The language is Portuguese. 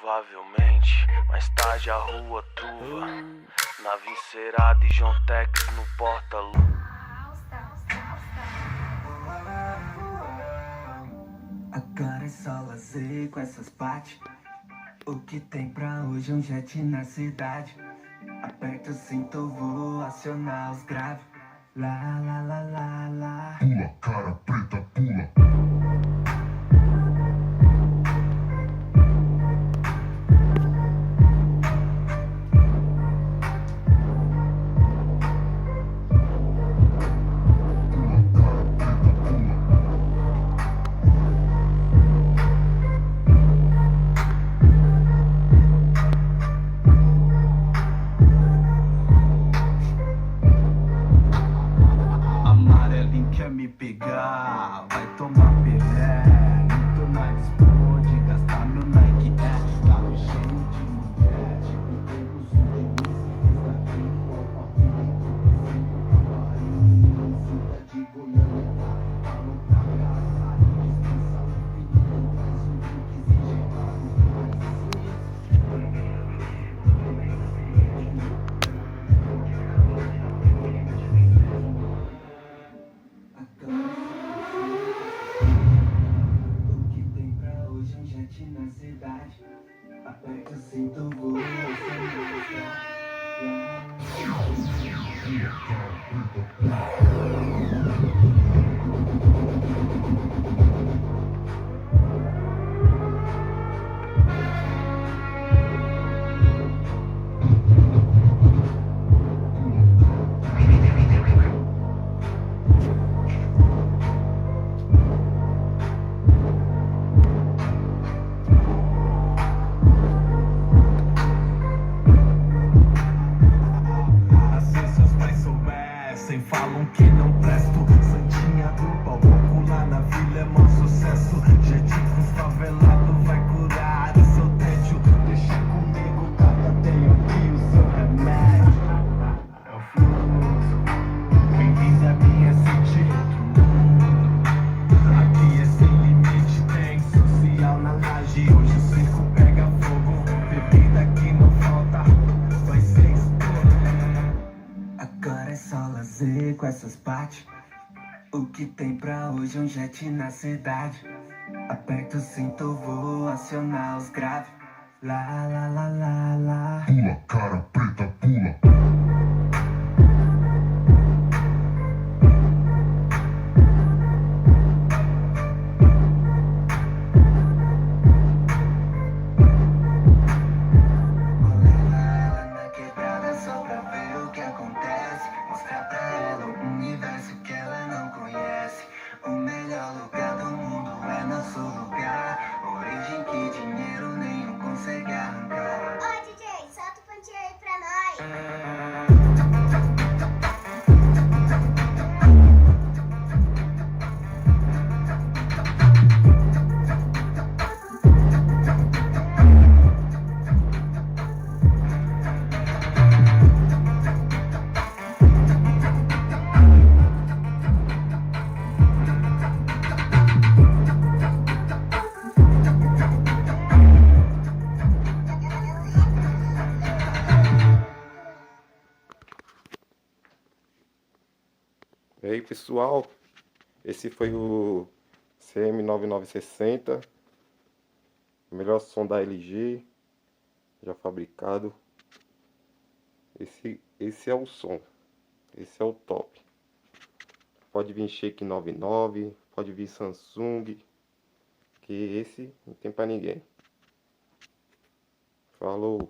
Provavelmente, mais tarde a rua truva, na Vincerada e John Tex no porta-luva. Agora é só lazer com essas partes. O que tem pra hoje é um jet na cidade. Aperta o cinto, vou acionar os graves. Lá, lá, lá, lá, lá. Pula, cara preta, pula. Amarelinho quer me pegar, vai tomar pelé. Não tô na disputa de gastar meu Nike Air. Carro cheio de mulher, tipo pego souvenirs. Está aqui com a filha de Goiânia. Falou pra casa, dispensa o filho, faz um drink na cidade. Aperta o cinto, vou falam que não presto. Santinha do pau, vou lá na vila, é mó sucesso. Jeitinho favelado vai curar o seu tédio. Deixa comigo, cara, tenho aqui o seu remédio. É o fluxo, bem-vindo a minha sentido. Aqui é sem limite, tem social na laje. Hoje o circo pega fogo, bebida que não falta, vai ser estouro. Agora é só lazer com essas partes. O que tem pra hoje é um jet na cidade. Aperta o cinto, vou acionar os graves. Lá, lá, lá, lá, lá. Pula, cara preta, pula. Mostrar pra ela o universo que ela não conhece. O melhor lugar do mundo é nosso lugar. Origem que dinheiro nenhum consegue arrancar. Ô DJ, solta o pontinho aí pra nós. E aí pessoal, esse foi o CM9960, o melhor som da LG já fabricado. Esse é o som, esse é o top. Pode vir Shake 99, pode vir Samsung, que esse não tem pra ninguém. Falou!